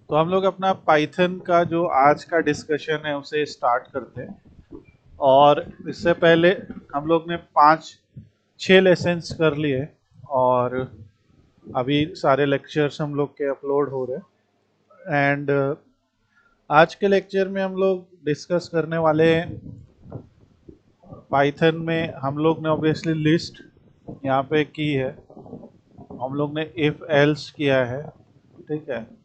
तो हम लोग अपना पाइथन का जो आज का डिस्कशन है उसे स्टार्ट करते हैं। और इससे पहले हम लोग ने 5-6 लेसन्स कर लिए और अभी सारे लेक्चर्स हम लोग के अपलोड हो रहे हैं। एंड आज के लेक्चर में हम लोग डिस्कस करने वाले हैं पाइथन में। हम लोग ने ऑब्वियसली लिस्ट यहाँ पे की है, हम लोग ने इफ एल्स किया है, ठीक है।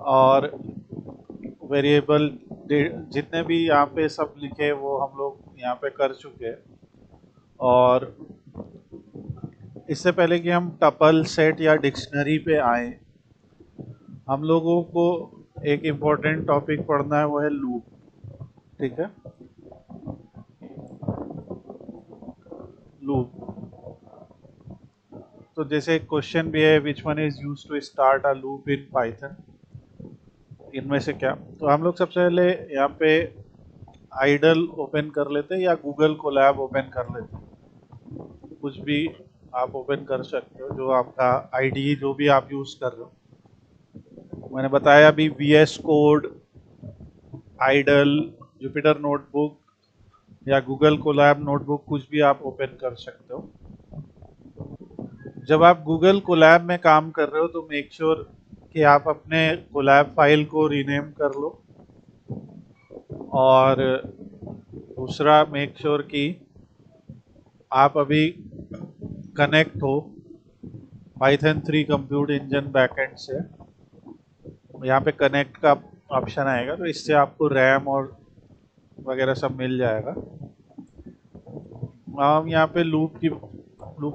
और वेरिएबल जितने भी यहाँ पे सब लिखे वो हम लोग यहाँ पे कर चुके हैं। और इससे पहले कि हम टपल सेट या डिक्शनरी पे आए, हम लोगों को एक इम्पोर्टेंट टॉपिक पढ़ना है, वो है लूप, ठीक है। लूप, तो जैसे क्वेश्चन भी है, which one is use to start a loop in Python, इनमें से क्या। तो हम लोग सबसे पहले यहाँ पे आइडल ओपन कर लेते हैं या गूगल कोलैब ओपन कर लेते हैं, कुछ भी आप ओपन कर सकते हो जो आपका आईडी जो भी आप यूज कर रहे हो। मैंने बताया अभी V S code, IDLE, Jupyter notebook या गूगल कोलैब नोटबुक, कुछ भी आप ओपन कर सकते हो। जब आप गूगल कोलैब में काम कर रहे हो तो मेक श्योर कि आप अपने कोलैब फाइल को रीनेम कर लो। और दूसरा, मेक श्योर कि आप अभी कनेक्ट हो पाइथन 3 कंप्यूट इंजन बैकएंड से। यहाँ पे कनेक्ट का ऑप्शन आएगा, तो इससे आपको रैम और वगैरह सब मिल जाएगा। हम यहाँ पे लूप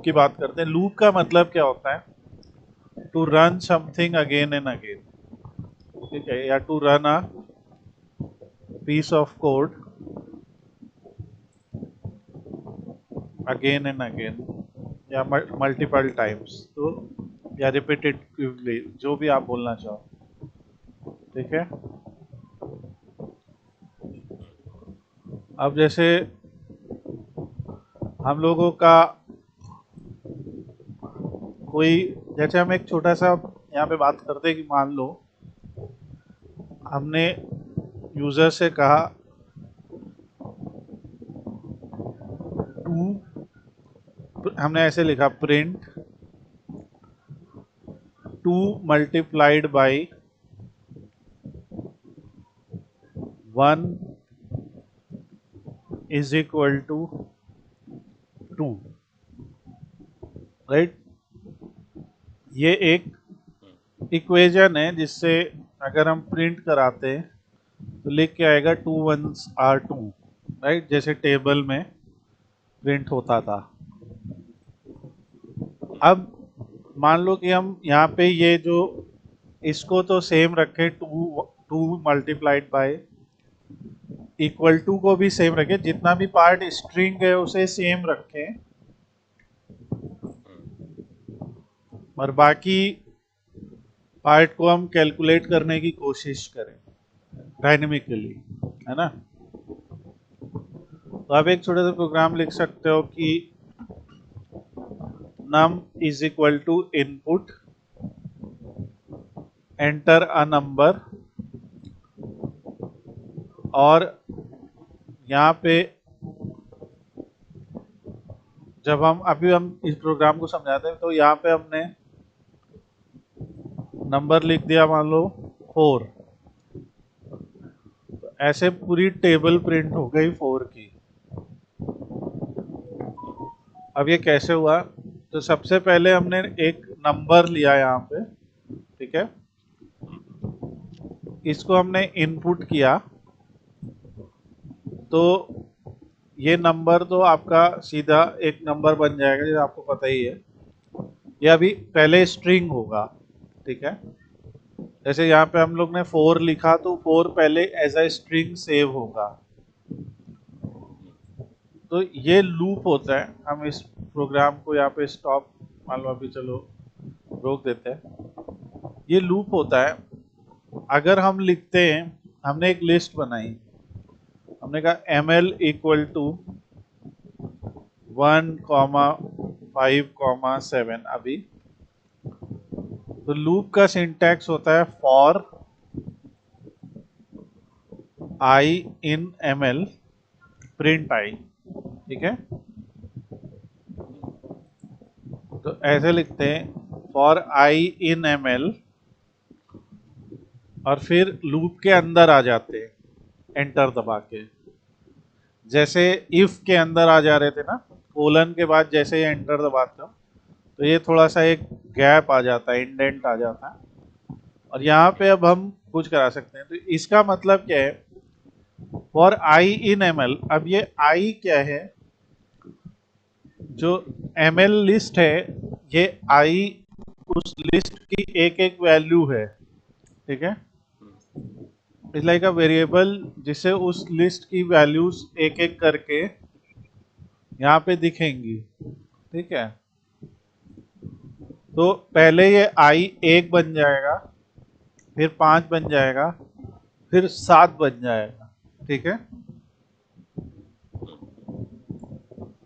की बात करते हैं। लूप का मतलब क्या होता है? To run something again and again, ठीक है, या to run a piece of code again and again या मल्टीपल टाइम्स, तो या रिपीटेटिवली, जो भी आप बोलना चाहो, ठीक है। अब जैसे हम लोगों का कोई, जैसे हम एक छोटा सा यहाँ पे बात करते हैं कि मान लो हमने यूजर से कहा टू, हमने ऐसे लिखा print two multiplied by 1 is equal to 2, right. ये एक इक्वेशन है जिससे अगर हम प्रिंट कराते हैं तो लिख के आएगा 2 1s आर 2, राइट, जैसे टेबल में प्रिंट होता था। अब मान लो कि हम यहाँ पे ये जो इसको तो सेम रखे, two two multiplied by, equal to को भी सेम रखे, जितना भी पार्ट स्ट्रिंग है उसे सेम रखें, और बाकी पार्ट को हम कैलकुलेट करने की कोशिश करें डायनेमिकली, है ना। तो आप एक छोटा सा प्रोग्राम लिख सकते हो कि num is equal to input, enter a number, और यहाँ पे जब हम इस प्रोग्राम को समझाते हैं तो यहाँ पे हमने नंबर लिख दिया, मान लो 4। ऐसे पूरी टेबल प्रिंट हो गई 4 की। अब ये कैसे हुआ? तो सबसे पहले हमने एक नंबर लिया यहाँ पे, ठीक है, इसको हमने इनपुट किया, तो ये नंबर तो आपका सीधा एक नंबर बन जाएगा, जो आपको पता ही है। ये अभी पहले स्ट्रिंग होगा, ठीक है। जैसे यहाँ पे हम लोग ने 4 लिखा तो 4 पहले एज अ स्ट्रिंग सेव होगा। तो ये लूप होता है। हम इस प्रोग्राम को यहाँ पे स्टॉप, मान लो अभी, चलो रोक देते हैं। ये लूप होता है। अगर हम लिखते हैं, हमने एक लिस्ट बनाई, हमने कहा एम एल इक्वल टू 1,5,7, अभी तो लूप का सिंटैक्स होता है for I in ml print I, ठीक है। तो ऐसे लिखते हैं फॉर आई इन ml और फिर लूप के अंदर आ जाते हैं एंटर दबा के, जैसे इफ के अंदर आ जा रहे थे ना, कोलन के बाद जैसे ही एंटर दबाते हो तो ये थोड़ा सा एक गैप आ जाता है, इंडेंट आ जाता है, और यहाँ पे अब हम कुछ करा सकते हैं। तो इसका मतलब क्या है, फॉर आई इन ml, अब ये आई क्या है, जो ml लिस्ट है, ये आई उस लिस्ट की एक एक वैल्यू है, ठीक है। इट्स लाइक अ वेरिएबल जिसे उस लिस्ट की वैल्यूज एक एक करके यहाँ पे दिखेंगी, ठीक है। तो पहले ये आई 1 बन जाएगा, फिर 5 बन जाएगा, फिर 7 बन जाएगा, ठीक है।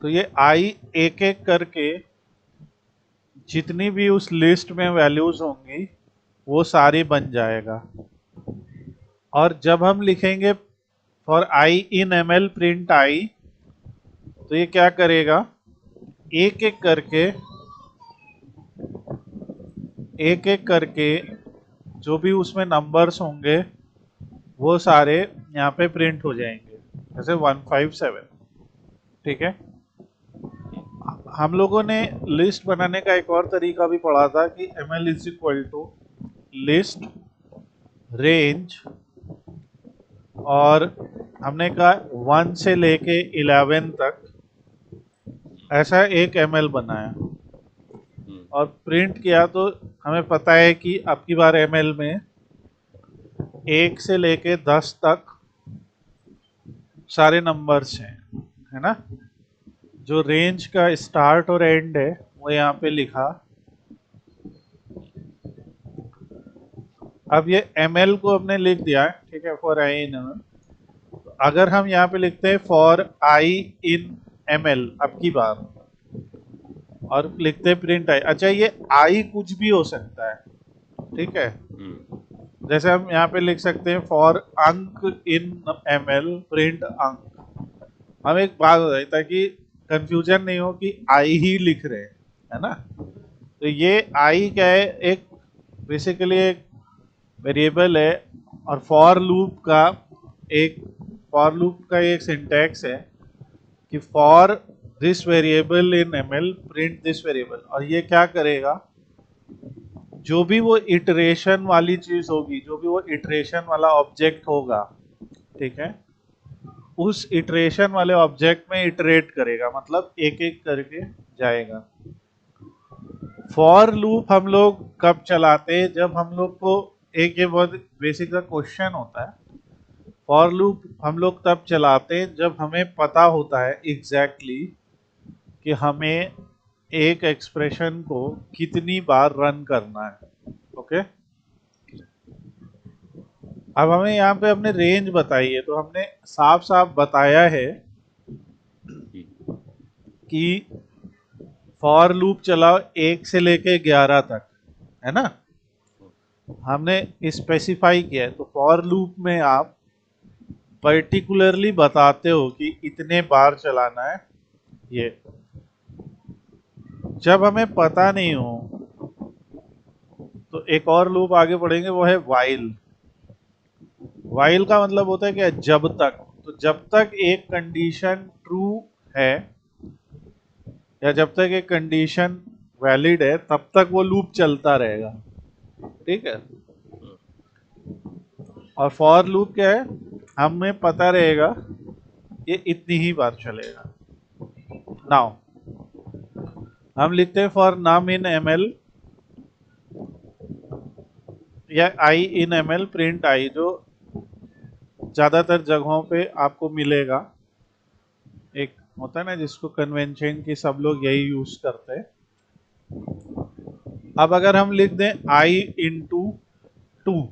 तो ये आई एक एक करके जितनी भी उस लिस्ट में वैल्यूज होंगी वो सारी बन जाएगा। और जब हम लिखेंगे for I in ml print I, तो ये क्या करेगा, एक एक करके जो भी उसमें नंबर्स होंगे वो सारे यहाँ पे प्रिंट हो जाएंगे, जैसे 157, ठीक है। हम लोगों ने लिस्ट बनाने का एक और तरीका भी पढ़ा था कि ml is equal to list range, और हमने कहा 1 से लेके 11 तक ऐसा एक ml बनाया और प्रिंट किया, तो हमें पता है कि अब की बार ml में 1 से लेके 10 तक सारे नंबर्स हैं, है ना। जो रेंज का स्टार्ट और एंड है वो यहाँ पे लिखा। अब ये ml को हमने लिख दिया है, ठीक है, फॉर आई इन ml। अगर हम यहाँ पे लिखते हैं फॉर आई इन ml अब की बार, और लिखते हैं प्रिंट आई, अच्छा ये आई कुछ भी हो सकता है, ठीक है। जैसे हम यहाँ पे लिख सकते हैं फॉर अंक इन ml प्रिंट अंक। हम एक बात हो जाए ताकि कंफ्यूजन नहीं हो कि आई ही लिख रहे हैं, है ना। तो ये आई क्या है, एक बेसिकली एक वेरिएबल है, और फॉर लूप का एक सिंटैक्स है कि for this variable in ml print this variable. और ये क्या करेगा, जो भी वो इटरेशन वाली चीज होगी, जो भी वो इटरेशन वाला ऑब्जेक्ट होगा, ठीक है, उस इटरेशन वाले ऑब्जेक्ट में इटरेट करेगा, मतलब एक एक करके जाएगा। फॉर लूप हम लोग कब चलाते हैं, जब हम लोग को एक ये बहुत बेसिक सा क्वेश्चन होता है। फॉर लूप हम लोग तब चलाते हैं जब हमें पता होता है एग्जैक्टली कि हमें एक एक्सप्रेशन को कितनी बार रन करना है, ओके। अब हमें यहाँ पे अपने रेंज बताई है, तो हमने साफ साफ बताया है कि फॉर लूप चलाओ 1 से लेके 11 तक, है ना, हमने स्पेसिफाई किया है। तो फॉर लूप में आप पर्टिकुलरली बताते हो कि इतने बार चलाना है ये। जब हमें पता नहीं हो तो एक और लूप आगे पढ़ेंगे, वो है वाइल। वाइल का मतलब होता है कि जब तक, तो जब तक एक कंडीशन ट्रू है या जब तक एक कंडीशन वैलिड है तब तक वो लूप चलता रहेगा, ठीक है। और फॉर लूप क्या है, हमें पता रहेगा ये इतनी ही बार चलेगा। नाउ हम लिखते हैं फॉर नम इन ml या आई इन ml प्रिंट आई, जो ज्यादातर जगहों पे आपको मिलेगा। एक होता है ना जिसको कन्वेंशन की सब लोग यही यूज करते हैं। अब अगर हम लिख दें आई इंटू 2,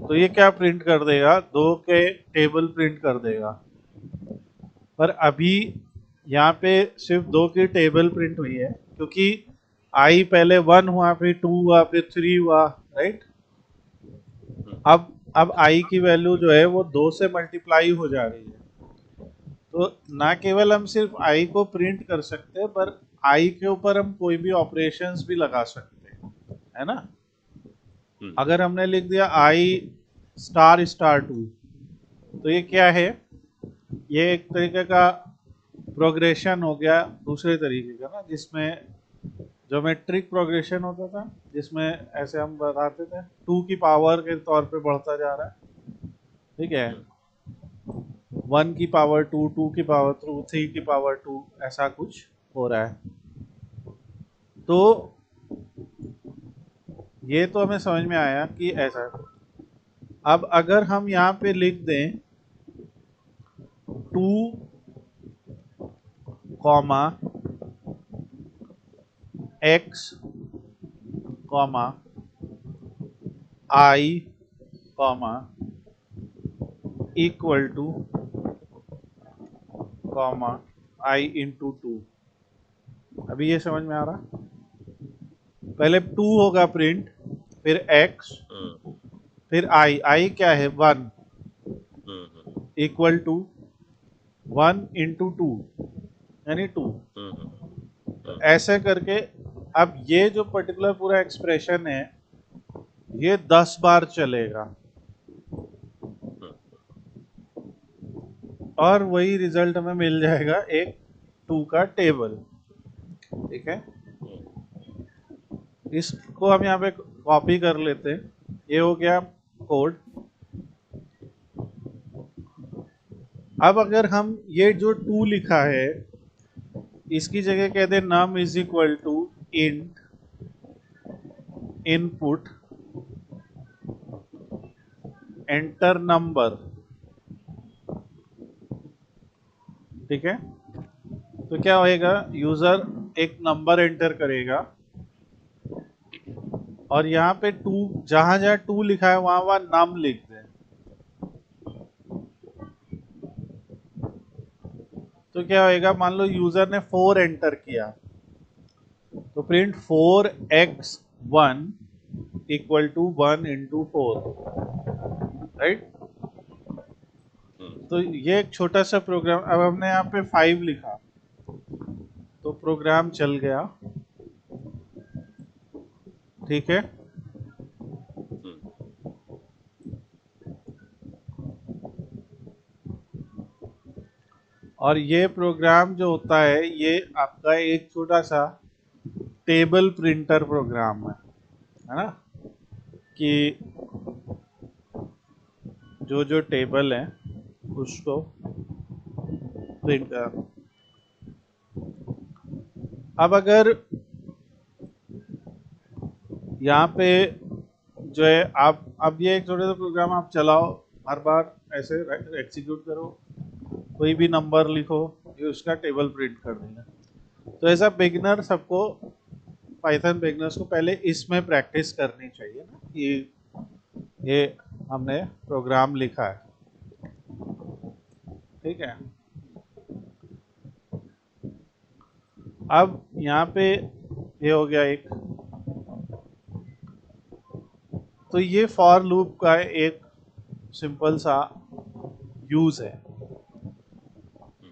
तो ये क्या प्रिंट कर देगा, 2 के टेबल प्रिंट कर देगा। पर अभी यहाँ पे सिर्फ 2 की टेबल प्रिंट हुई है, क्योंकि आई पहले 1 हुआ, फिर 2 हुआ, फिर 3 हुआ, राइट। अब अब आई की वैल्यू जो है वो 2 से मल्टीप्लाई हो जा रही है। तो ना केवल हम सिर्फ आई को प्रिंट कर सकते हैं, पर आई के ऊपर हम कोई भी ऑपरेशंस भी लगा सकते हैं, है ना। अगर हमने लिख दिया आई स्टार स्टार टू, तो ये क्या है, ये एक तरीके का प्रोग्रेशन हो गया दूसरे तरीके का ना, जिसमें ज्योमेट्रिक प्रोग्रेशन होता था, जिसमें ऐसे हम बताते थे 2 की पावर के तौर पे बढ़ता जा रहा है, ठीक है। 1 की पावर 2, 2 की पावर 2, 3 की पावर 2, ऐसा कुछ हो रहा है। तो ये तो हमें समझ में आया कि ऐसा है। अब अगर हम यहाँ पे लिख दें 2 कॉमा एक्स कॉमा आई कॉमा इक्वल टू कॉमा आई इंटू टू, अभी ये समझ में आ रहा। पहले 2 होगा प्रिंट, फिर x, फिर आई क्या है 1, इक्वल टू 1 इंटू टू यानी 2। ऐसे करके अब ये जो पर्टिकुलर पूरा एक्सप्रेशन है ये 10 बार चलेगा और वही रिजल्ट हमें मिल जाएगा एक 2 का टेबल, ठीक है। इसको हम यहाँ पे कॉपी कर लेते हैं, ये हो गया कोड। अब अगर हम ये जो 2 लिखा है इसकी जगह कह दें num is equal to int input enter number, ठीक है। तो क्या होएगा, यूजर एक नंबर एंटर करेगा और यहाँ पे 2, जहां जहां 2 लिखा है वहां वहां नम लिख दें। तो क्या होएगा, मान लो यूजर ने 4 एंटर किया, तो print 4x1 equal to 1 into 4, right. तो ये एक छोटा सा प्रोग्राम। अब हमने यहाँ पे 5 लिखा तो प्रोग्राम चल गया, ठीक है। और ये प्रोग्राम जो होता है ये आपका एक छोटा सा टेबल प्रिंटर प्रोग्राम है ना, कि जो जो टेबल है उसको प्रिंट कर। अब अगर यहाँ पे जो है आप, अब ये एक छोटा सा प्रोग्राम आप चलाओ, हर बार ऐसे एग्जीक्यूट करो, कोई भी नंबर लिखो, ये उसका टेबल प्रिंट कर देगा। तो ऐसा बिगिनर सबको, पाइथन बिगिनर्स को पहले इसमें प्रैक्टिस करनी चाहिए ना, कि ये हमने प्रोग्राम लिखा है, ठीक है। अब यहाँ पे ये हो गया एक, तो ये फॉर लूप का एक सिंपल सा यूज है।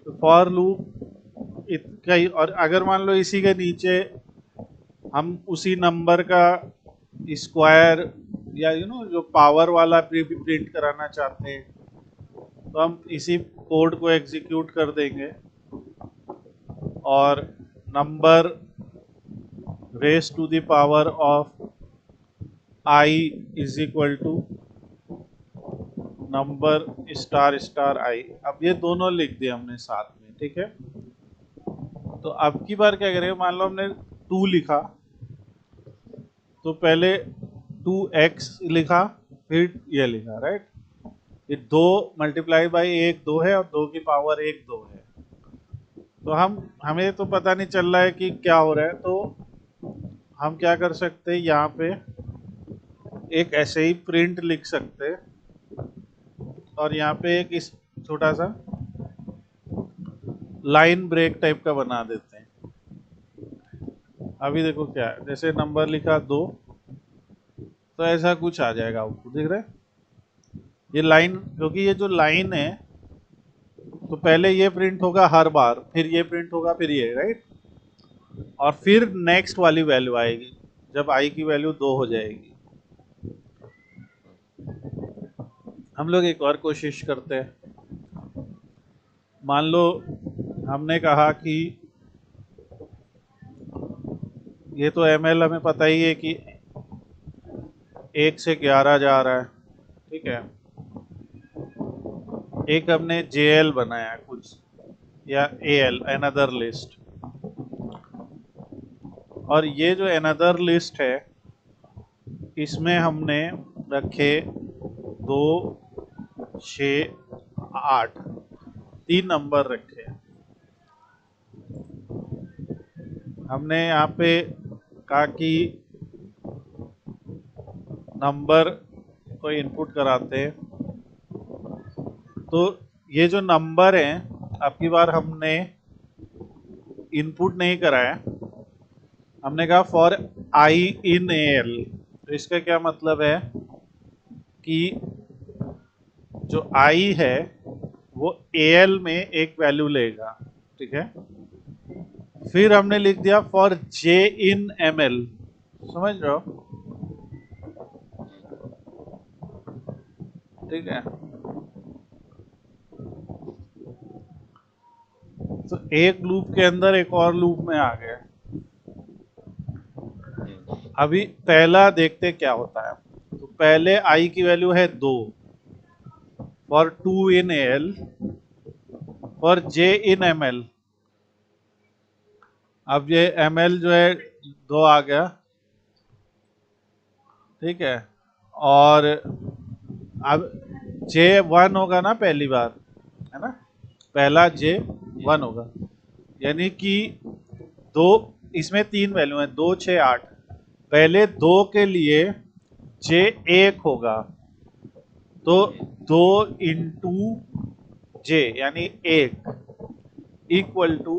तो फॉर लूप का ही, और अगर मान लो इसी के नीचे हम उसी नंबर का स्क्वायर या जो पावर वाला प्रिंट कराना चाहते हैं, तो हम इसी कोड को एग्जीक्यूट कर देंगे और number raise to the power of I is equal to number star star I. अब ये दोनों लिख दिए हमने साथ में, ठीक है। तो अब की बार क्या करेंगे, मान लो हमने 2 लिखा, तो पहले 2x लिखा, फिर ये लिखा, राइट। ये 2 मल्टीप्लाई बाई 1 2 है और 2 की पावर 1 2 है। तो हमें तो पता नहीं चल रहा है कि क्या हो रहा है, तो हम क्या कर सकते हैं, यहाँ पे एक ऐसे ही प्रिंट लिख सकते हैं और यहाँ पे एक इस छोटा सा लाइन ब्रेक टाइप का बना देते हैं। अभी देखो क्या है, जैसे नंबर लिखा 2, तो ऐसा कुछ आ जाएगा, आपको दिख रहा है। ये लाइन, क्योंकि ये जो लाइन है तो पहले ये प्रिंट होगा हर बार, फिर ये प्रिंट होगा, फिर ये, राइट। और फिर नेक्स्ट वाली वैल्यू आएगी जब आई की वैल्यू 2 हो जाएगी। हम लोग एक और कोशिश करते हैं। मान लो हमने कहा कि ये तो ml हमें पता ही है कि 1 से 11 जा रहा है, ठीक है। एक हमने JL बनाया कुछ, या AL अनदर लिस्ट, और ये जो अनदर लिस्ट है इसमें हमने रखे 2, 6, 8, 3 नंबर रखे। हमने यहाँ पे कहा कि नंबर को इनपुट कराते हैं, तो ये जो नंबर हैं अब की बार हमने इनपुट नहीं कराया, हमने कहा फॉर आई इन एल। तो इसका क्या मतलब है कि जो आई है वो एल में एक वैल्यू लेगा, ठीक है। फिर हमने लिख दिया for J in M L, समझ रहे हो, ठीक है। तो एक लूप के अंदर एक और लूप में आ गए। अभी पहला देखते क्या होता है। तो पहले आई की वैल्यू है 2 for 2 in L, for J in M L. अब ये एम एल जो है 2 आ गया, ठीक है। और अब J1 होगा ना पहली बार, है ना, पहला J1 होगा, यानी कि दो, इसमें 3 वैल्यू है, 2, 6, 8। पहले 2 के लिए J1 होगा, तो 2 इंटू J यानी 1 इक्वल टू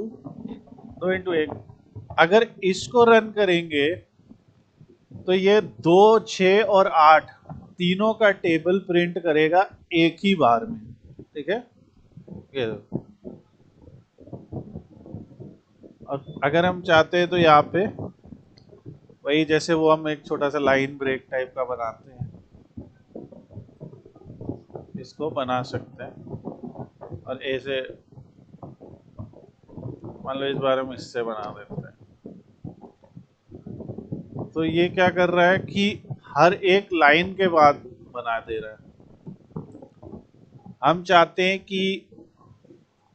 2 इंटू 1। अगर इसको रन करेंगे तो ये 2, 6 और 8 तीनों का टेबल प्रिंट करेगा एक ही बार में, ठीक है। ये देखो। और अगर हम चाहते हैं तो यहाँ पे वही, जैसे वो हम एक छोटा सा लाइन ब्रेक टाइप का बनाते हैं, इसको बना सकते हैं। और ऐसे मान लो इस बार हम इससे बना देते हैं। तो ये क्या कर रहा है कि हर एक लाइन के बाद बना दे रहा है। हम चाहते हैं कि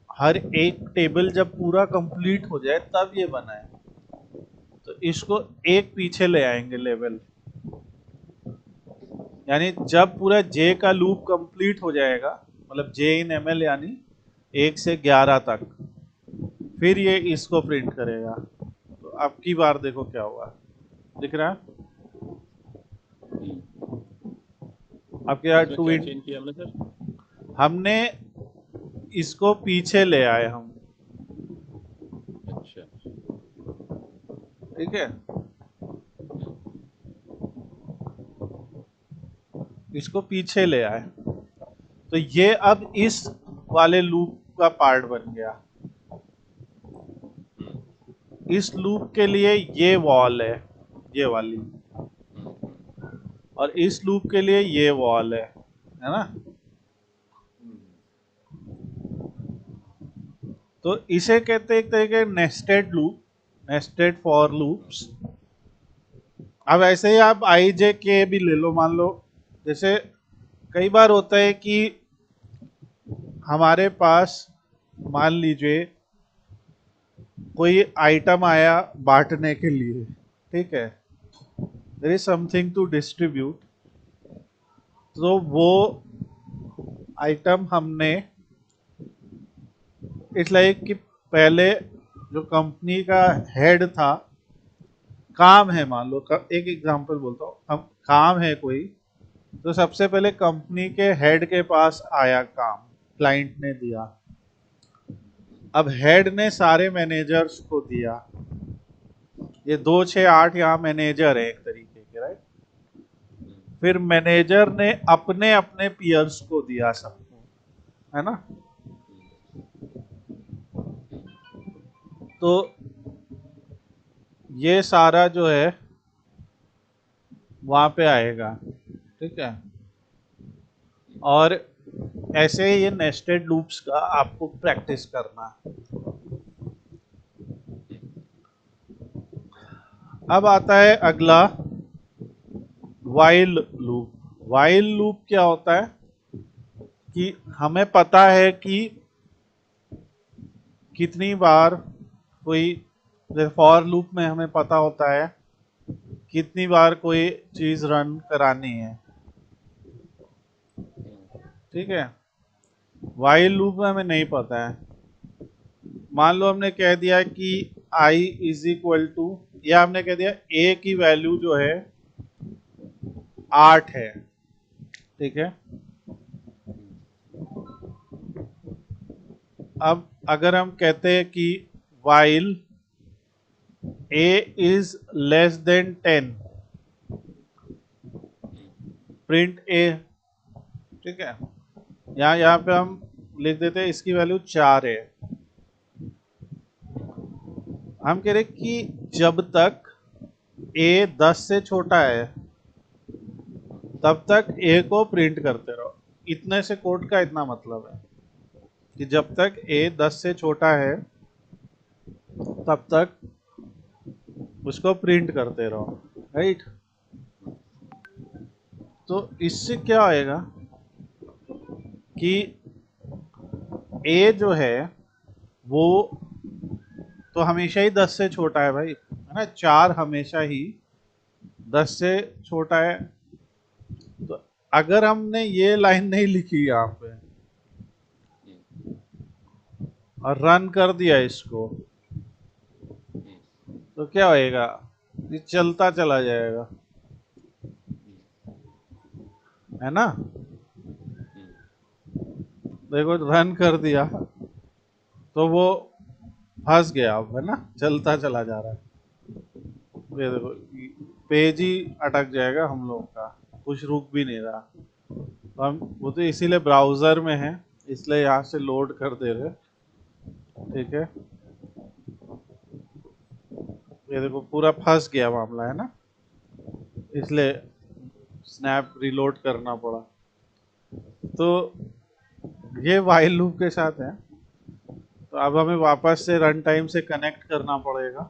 हर एक टेबल जब पूरा कंप्लीट हो जाए तब ये बनाए, तो इसको एक पीछे ले आएंगे लेवल, यानी जब पूरा जे का लूप कंप्लीट हो जाएगा, मतलब जे इन एम एल यानी 1 से 11 तक, फिर ये इसको प्रिंट करेगा। तो अब की बार देखो क्या हुआ, दिख रहा है। अब क्या इसमें क्या चेंज किया हमने सर? हमने इसको पीछे ले आए हम, अच्छा। ठीक है। इसको पीछे ले आए, तो ये अब इस वाले लूप का पार्ट बन गया। इस लूप के लिए ये वॉल है, ये वाली, और इस लूप के लिए ये वॉल है ना। तो इसे कहते हैं एक तरीके nested loop, nested for loops. अब ऐसे ही आप आई जे के भी ले लो। मान लो जैसे कई बार होता है कि हमारे पास, मान लीजिए कोई आइटम आया बांटने के लिए, ठीक है, there is something to distribute. तो वो आइटम हमने, इट्स लाइक कि पहले जो कंपनी का हेड था, काम है, मान लो एक एग्जांपल बोलता हूँ, हम काम है कोई, तो सबसे पहले कंपनी के हेड के पास आया काम, क्लाइंट ने दिया। अब हेड ने सारे मैनेजर्स को दिया, ये 2, 6, 8 यहाँ मैनेजर है एक तरीके के, राइट। फिर मैनेजर ने अपने अपने पीयर्स को दिया सबको, है ना। तो ये सारा जो है वहां पे आएगा, ठीक है। और ऐसे ही ये नेस्टेड लूप्स का आपको प्रैक्टिस करना है। अब आता है अगला वाइल लूप। वाइल लूप क्या होता है कि हमें पता है कि कितनी बार कोई, जैसे फॉर लूप में हमें पता होता है कितनी बार कोई चीज रन करानी है, ठीक है। वाइल लूप में हमें नहीं पता है। मान लो हमने कह दिया कि i इज इक्वल टू, या हमने कह दिया a की वैल्यू जो है 8 है, ठीक है। अब अगर हम कहते हैं कि while a is less than 10, print a, ठीक है। यहाँ पे हम लिख देते हैं इसकी वैल्यू 4 है। हम कह रहे कि जब तक a 10 से छोटा है तब तक a को प्रिंट करते रहो। इतने से कोड का इतना मतलब है कि जब तक a 10 से छोटा है तब तक उसको प्रिंट करते रहो, राइट। तो इससे क्या होएगा कि a जो है वो तो हमेशा ही 10 से छोटा है भाई, है ना। 4 हमेशा ही 10 से छोटा है। तो अगर हमने ये लाइन नहीं लिखी यहाँ पे और रन कर दिया इसको, तो क्या होएगा, ये चलता चला जाएगा, है ना। देखो रन कर दिया तो वो फंस गया, अब है ना, चलता चला जा रहा है। ये देखो पेज ही अटक जाएगा हम लोग का, कुछ रुक भी नहीं रहा। तो हम वो तो इसीलिए ब्राउजर में है, इसलिए यहाँ से लोड कर दे रहे, ठीक है। ये देखो पूरा फंस गया मामला, है ना, इसलिए स्नैप रिलोड करना पड़ा। तो ये वाइल लूप के साथ है। तो अब हमें वापस से रन टाइम से कनेक्ट करना पड़ेगा।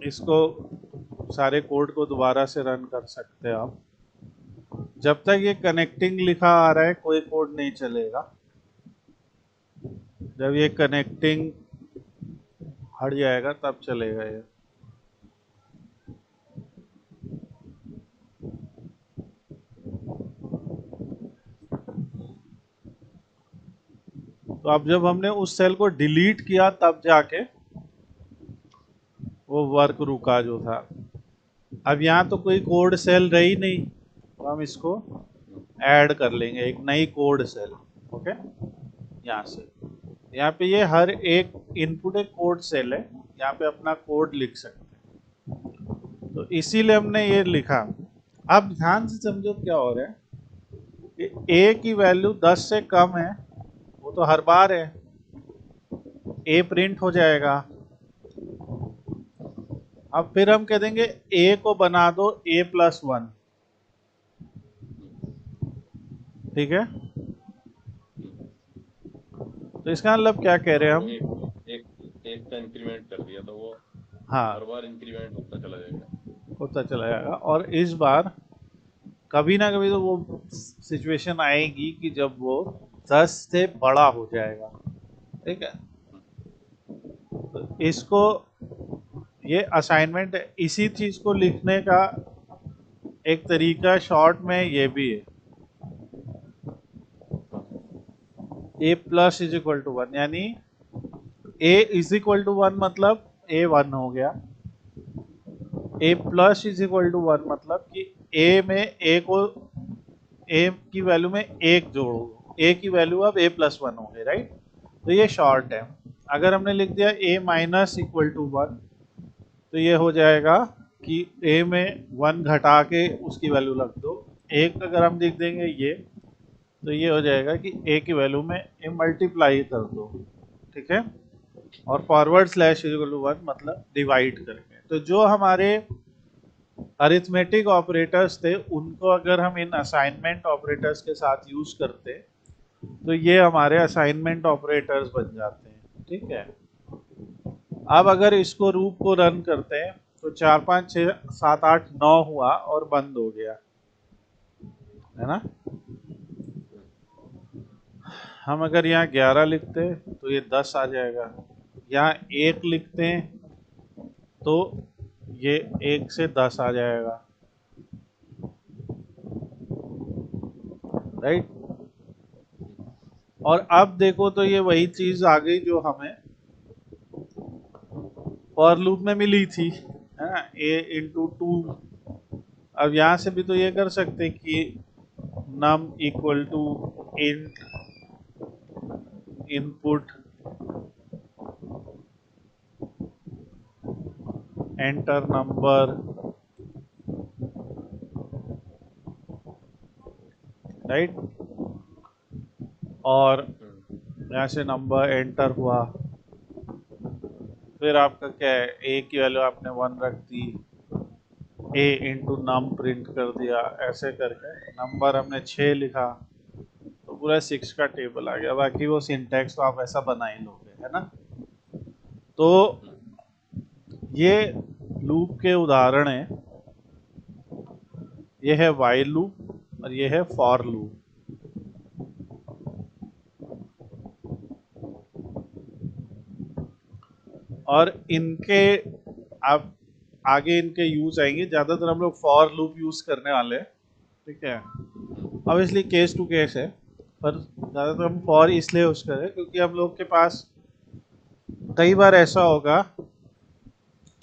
इसको सारे कोड को दोबारा से रन कर सकते हैं आप। जब तक ये कनेक्टिंग लिखा आ रहा है कोई कोड नहीं चलेगा। जब ये कनेक्टिंग हट जाएगा तब चलेगा ये। तो अब जब हमने उस सेल को डिलीट किया तब जाके वो वर्क रुका जो था। अब यहाँ तो कोई कोड सेल रही नहीं, तो हम इसको ऐड कर लेंगे एक नई कोड सेल, ओके। यहाँ से यहाँ पे ये हर एक इनपुट एक कोड सेल है, यहाँ पे अपना कोड लिख सकते हैं। तो इसीलिए हमने ये लिखा। अब ध्यान से समझो क्या हो रहा है कि a की वैल्यू 10 से कम है, वो तो हर बार है, a प्रिंट हो जाएगा। अब फिर हम कह देंगे a को बना दो a+1, ठीक है। तो इसका मतलब क्या कह रहे हैं हम, एक एक का इंक्रीमेंट कर दिया तो वो हाँ हर बार इंक्रीमेंट होता चला जाएगा। होता चला जाएगा। और इस बार कभी ना कभी तो वो सिचुएशन आएगी कि जब वो 10 से बड़ा हो जाएगा, ठीक है। तो इसको, ये असाइनमेंट इसी चीज को लिखने का एक तरीका शॉर्ट में ये भी है। a+=1 यानी a=1 मतलब a 1 हो गया। a+=1 मतलब कि a में a को, a की वैल्यू में 1 जोड़ो, a की वैल्यू अब a+1 हो गई, राइट। तो ये शॉर्ट है। अगर हमने लिख दिया a-=1 तो ये हो जाएगा कि a में 1 घटा के उसकी वैल्यू रख दो। एक अगर हम लिख देंगे ये, तो ये हो जाएगा कि a की वैल्यू में a मल्टीप्लाई कर दो, ठीक है। और फॉरवर्ड स्लैश इक्वल टू 1 मतलब डिवाइड करके। तो जो हमारे अरिथमेटिक ऑपरेटर्स थे उनको अगर हम इन असाइनमेंट ऑपरेटर्स के साथ यूज करते तो ये हमारे असाइनमेंट ऑपरेटर्स बन जाते हैं, ठीक है। अब अगर इसको रूप को रन करते हैं तो 4 5 6 7 8 9 हुआ और बंद हो गया, है ना। हम अगर यहाँ 11 लिखते हैं तो ये 10 आ जाएगा। यहाँ 1 लिखते हैं तो ये 1 से 10 आ जाएगा, राइट। और अब देखो तो ये वही चीज आ गई जो हमें फॉर लूप में मिली थी, है ना, a × 2। अब यहाँ से भी तो ये कर सकते हैं कि num equal to int input enter number, right. और यहाँ से नंबर एंटर हुआ, फिर आपका क्या है, a की वैल्यू आपने 1 रख दी, a इंटू नम प्रिंट कर दिया, ऐसे करके नंबर हमने 6 लिखा तो पूरा 6 का टेबल आ गया। बाकी वो सिंटैक्स तो आप ऐसा बना ही लोगे, है ना। तो ये लूप के उदाहरण हैं। ये है वाइल लूप और ये है फॉर लूप। और इनके अब आगे इनके यूज आएंगे। ज्यादातर हम लोग फॉर लूप यूज करने वाले हैं, ठीक है। ऑब्वियसली केस टू केस है, पर ज्यादातर हम फॉर इसलिए यूज कर रहे हैं क्योंकि हम लोग के पास कई बार ऐसा होगा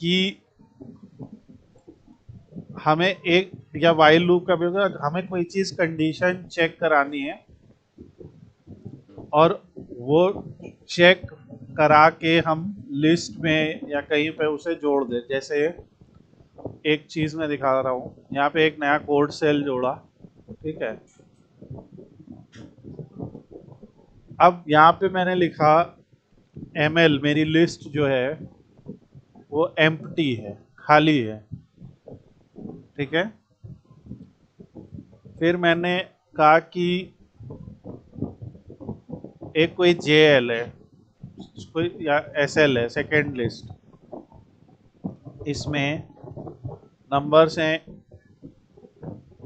कि हमें एक या वाइल लूप का भी होगा, हमें कोई चीज कंडीशन चेक करानी है और वो चेक करा के हम लिस्ट में या कहीं पे उसे जोड़ दे। जैसे एक चीज मैं दिखा रहा हूँ, यहाँ पे एक नया कोड सेल जोड़ा, ठीक है। अब यहाँ पे मैंने लिखा ml, मेरी लिस्ट जो है वो एम्प्टी है, खाली है, ठीक है। फिर मैंने कहा कि एक कोई JL है, कोई या SL है, सेकेंड लिस्ट, इसमें नंबर्स हैं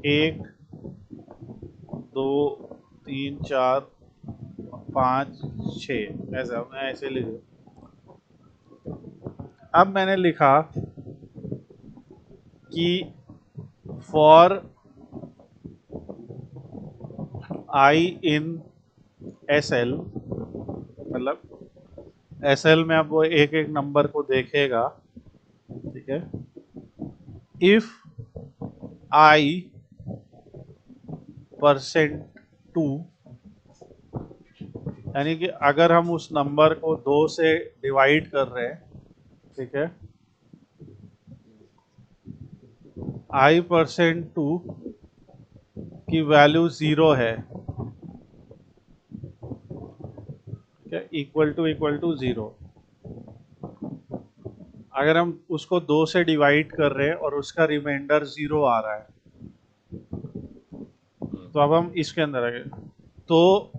1 2 3 4 5 6, ऐसा मैं ऐसे लिख। अब मैंने लिखा कि फॉर आई इन SL, मतलब SL में अब वो एक एक नंबर को देखेगा, ठीक है। इफ I %2, यानी कि अगर हम उस नंबर को 2 से डिवाइड कर रहे हैं, ठीक है, I%2 की वैल्यू 0 है, ठीक है, इक्वल टू 0। अगर हम उसको 2 से डिवाइड कर रहे हैं और उसका रिमाइंडर 0 आ रहा है, तो अब हम इसके अंदर आ गए। तो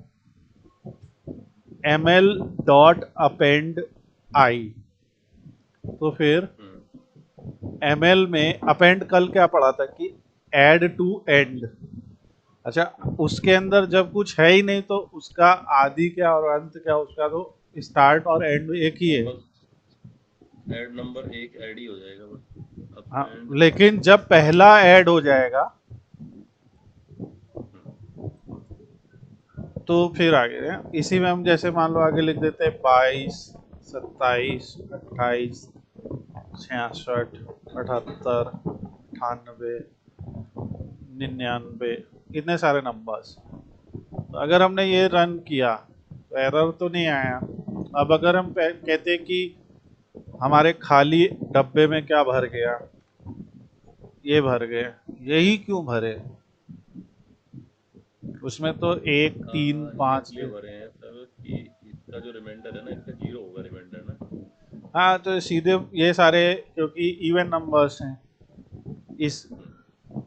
ml डॉट अपेंड आई, तो फिर ml में अपेंड कल क्या पढ़ा था कि ऐड टू एंड। अच्छा, उसके अंदर जब कुछ है ही नहीं तो उसका आदि क्या और अंत क्या, उसका तो स्टार्ट और एंड एक ही है। ऐड नंबर एक ऐड ही हो जाएगा बस। हाँ, लेकिन जब पहला ऐड हो जाएगा तो फिर आगे है। इसी में हम जैसे मान लो आगे लिख देते हैं 22 27 28 66 78 98 99, इतने सारे नंबर्स। तो अगर हमने ये रन किया तो एरर तो नहीं आया। अब अगर हम कहते हैं कि हमारे खाली डब्बे में क्या भर गया, ये भर गए, यही क्यों भरे, उसमें तो एक तीन ये पाँच इसलिए भरे हैं सर कि इसका जो रिमाइंडर है ना, इसका जीरो होगा रिमाइंडर ना। हाँ तो सीधे ये सारे क्योंकि इवन नंबर्स हैं इस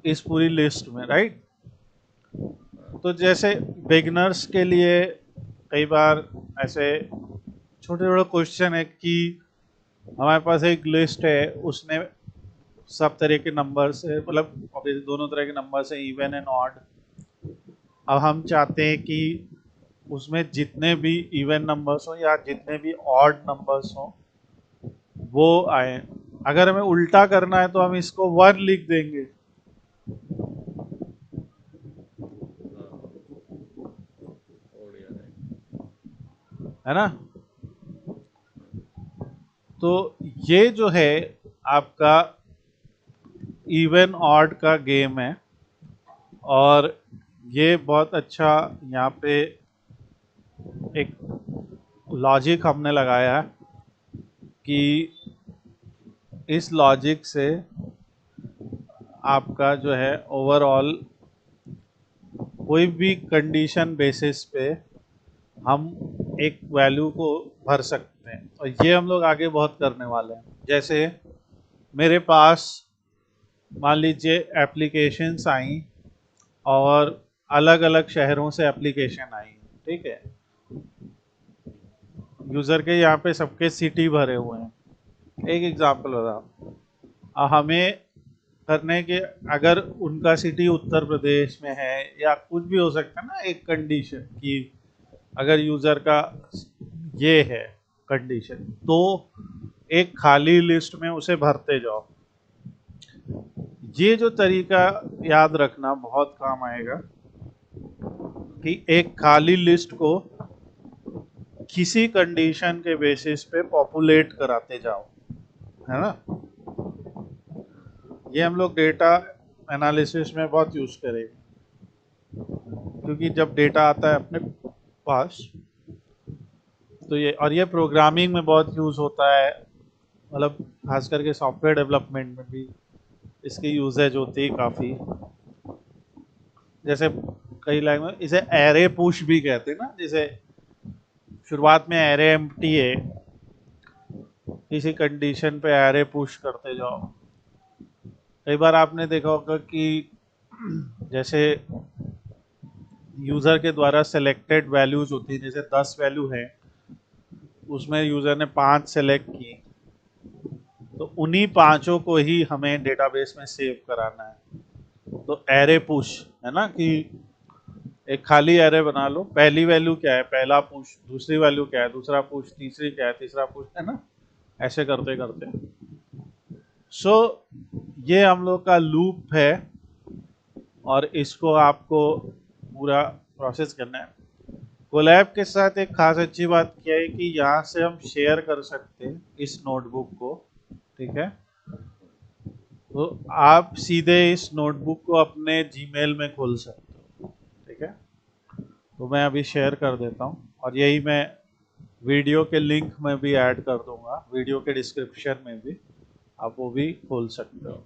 इस पूरी लिस्ट में, राइट। हाँ तो जैसे बिगनर्स के लिए कई बार ऐसे छोटे छोटे क्वेश्चन है कि हमारे पास एक लिस्ट है, उसने सब तरह के नंबर्स है, मतलब obviously दोनों तरह के नंबर्स हैं, इवन एंड ऑड। अब हम चाहते हैं कि उसमें जितने भी इवन नंबर्स हो या जितने भी ऑड नंबर्स हो वो आए। अगर हमें उल्टा करना है तो हम इसको वन लिख देंगे, हाँ, और यार है। है ना। तो ये जो है आपका इवन ऑड का गेम है, और ये बहुत अच्छा यहाँ पे एक लॉजिक हमने लगाया है कि इस लॉजिक से आपका जो है ओवरऑल कोई भी कंडीशन बेसिस पे हम एक वैल्यू को भर सकते हैं, और ये हम लोग आगे बहुत करने वाले हैं। जैसे मेरे पास मान लीजिए एप्लीकेशंस आई और अलग अलग शहरों से एप्लीकेशन आई, ठीक है। यूज़र के यहाँ पे सबके सिटी भरे हुए हैं, एक एग्जांपल बता। हमें करने के, अगर उनका सिटी उत्तर प्रदेश में है या कुछ भी हो सकता है ना, एक कंडीशन कि अगर यूज़र का ये है कंडीशन, तो एक खाली लिस्ट में उसे भरते जाओ। ये जो तरीका याद रखना बहुत काम आएगा कि एक खाली लिस्ट को किसी कंडीशन के बेसिस पे पॉपुलेट कराते जाओ, है ना। ये हम लोग डेटा एनालिसिस में बहुत यूज करेंगे, क्योंकि जब डेटा आता है अपने पास तो ये, और ये प्रोग्रामिंग में बहुत यूज होता है, मतलब खास करके सॉफ्टवेयर डेवलपमेंट में भी इसकी यूजेज होती है काफ़ी। जैसे कई लैंग्वेज इसे एरे पुश भी कहते हैं ना, जैसे शुरुआत में एरे एम्प्टी है, किसी कंडीशन पे एरे पुश करते जाओ। कई बार आपने देखा होगा कि जैसे यूज़र के द्वारा सेलेक्टेड वैल्यूज होती है, जैसे 10 वैल्यू है, उसमें यूज़र ने 5 सेलेक्ट की, तो उन्हीं पांचों को ही हमें डेटाबेस में सेव कराना है। तो एरे पुश है ना, कि एक खाली एरे बना लो, पहली वैल्यू क्या है, पहला पुश, दूसरी वैल्यू क्या है, दूसरा पुश, तीसरी क्या है, तीसरा पुश, है ना, ऐसे करते करते। सो ये हम लोग का लूप है, और इसको आपको पूरा प्रोसेस करना है। कोलैब के साथ एक खास अच्छी बात क्या है कि यहाँ से हम शेयर कर सकते हैं इस नोटबुक को, ठीक है। तो आप सीधे इस नोटबुक को अपने जीमेल में खोल सकते हो, ठीक है। तो मैं अभी शेयर कर देता हूँ, और यही मैं वीडियो के लिंक में भी ऐड कर दूंगा, वीडियो के डिस्क्रिप्शन में भी आप वो भी खोल सकते हो।